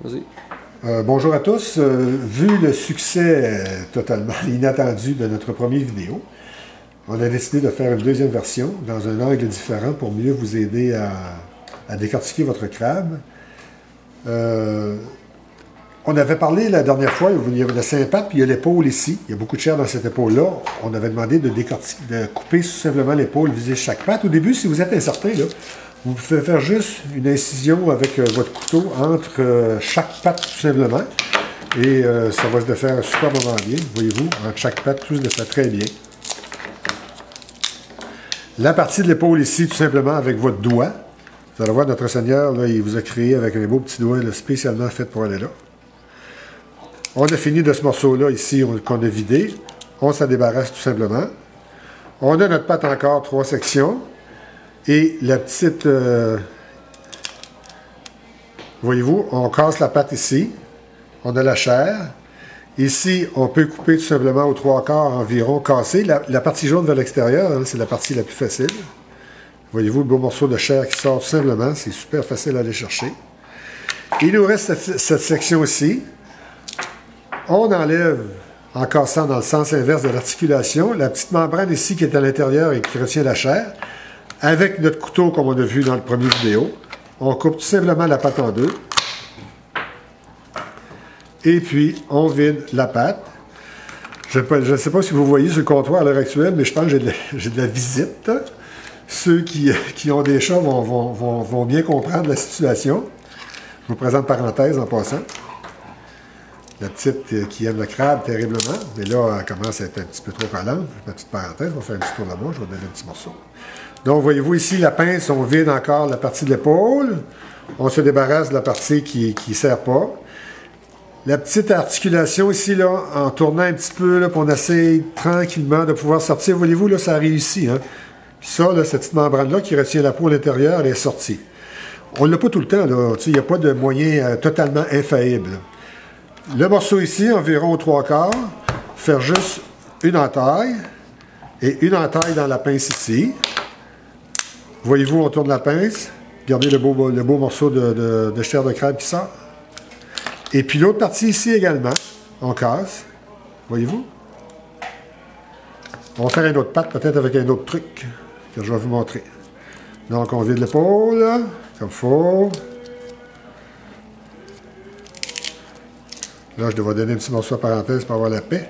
Vas-y. Bonjour à tous. Vu le succès totalement inattendu de notre première vidéo, on a décidé de faire une deuxième version dans un angle différent pour mieux vous aider à décortiquer votre crabe. On avait parlé la dernière fois, il y avait le Saint-Pat, puis il y a l'épaule ici. Il y a beaucoup de chair dans cette épaule-là. On avait demandé de couper tout simplement l'épaule, viser chaque patte. Au début, si vous êtes incertain, là, vous pouvez faire juste une incision avec votre couteau entre chaque patte tout simplement. Et ça va se faire superbement bien, voyez-vous, entre chaque patte, tout se fait très bien. La partie de l'épaule ici, tout simplement avec votre doigt. Vous allez voir, notre Seigneur, là, il vous a créé avec un beau petit doigt là, spécialement fait pour aller là. On a fini de ce morceau-là ici qu'on a vidé. On s'en débarrasse tout simplement. On a notre patte encore, 3 sections. Et la petite... voyez-vous, on casse la patte ici. On a la chair. Ici, on peut couper tout simplement aux 3/4 environ, casser. La partie jaune vers l'extérieur, hein, c'est la partie la plus facile. Voyez-vous, le beau morceau de chair qui sort tout simplement. C'est super facile à aller chercher. Il nous reste cette section ici. On enlève, en cassant dans le sens inverse de l'articulation, la petite membrane ici qui est à l'intérieur et qui retient la chair. Avec notre couteau, comme on a vu dans le premier vidéo, on coupe tout simplement la patte en deux. Et puis, on vide la patte. Je ne sais pas si vous voyez sur le comptoir à l'heure actuelle, mais je pense que j'ai de la visite. Ceux qui ont des chats vont bien comprendre la situation. Je vous présente parenthèse en passant. La petite qui aime le crabe terriblement, mais là, elle commence à être un petit peu trop collante. Ma petite parenthèse, on va faire un petit tour là-bas, je vais donner un petit morceau. Donc, voyez-vous ici, la pince, on vide encore la partie de l'épaule. On se débarrasse de la partie qui ne sert pas. La petite articulation ici, là, en tournant un petit peu, là, puis on essaye tranquillement de pouvoir sortir. Voyez-vous, là, ça réussit. Hein? Puis ça, là, cette petite membrane-là qui retient la peau à l'intérieur, elle est sortie. On ne l'a pas tout le temps, là. Il n'y a pas de moyen totalement infaillible. Le morceau ici, environ aux 3/4, faire juste une entaille et une entaille dans la pince ici. Voyez-vous, on tourne la pince. Regardez le beau morceau de chair de crabe qui sort. Et puis l'autre partie ici également, on casse. Voyez-vous? On va faire une autre patte, peut-être avec un autre truc que je vais vous montrer. Donc, on vide l'épaule, comme il faut. Là, je devrais donner un petit morceau à parenthèse pour avoir la paix.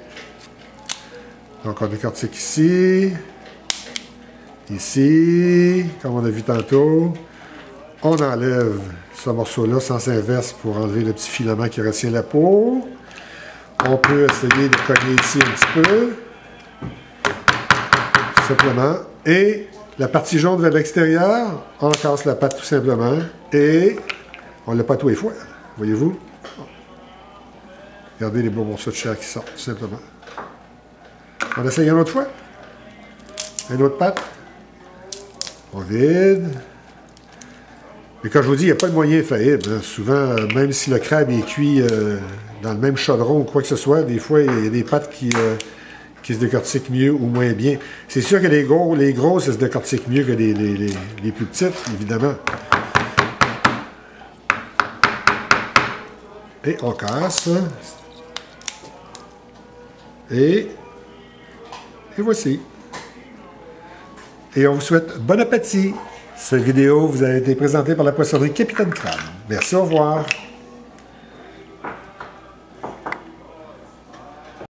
Donc, on décortique ici. Ici, comme on a vu tantôt. On enlève ce morceau-là, sens inverse, pour enlever le petit filament qui retient la peau. On peut essayer de cogner ici un petit peu. Tout simplement. Et la partie jaune vers l'extérieur, on casse la patte tout simplement. Et on ne l'a pas tous les fois. Voyez-vous? Regardez les beaux morceaux de chair qui sortent, tout simplement. On essaye une autre fois. Une autre patte. On vide. Mais quand je vous dis, il n'y a pas de moyen infaillible. Hein. Souvent, même si le crabe est cuit dans le même chaudron ou quoi que ce soit, des fois, il y a des pattes qui se décortiquent mieux ou moins bien. C'est sûr que les gros, ça se décortique mieux que les plus petites, évidemment. Et on casse. Et voici. Et on vous souhaite bon appétit. Cette vidéo vous a été présentée par la poissonnerie Capitaine Crabe. Merci, au revoir.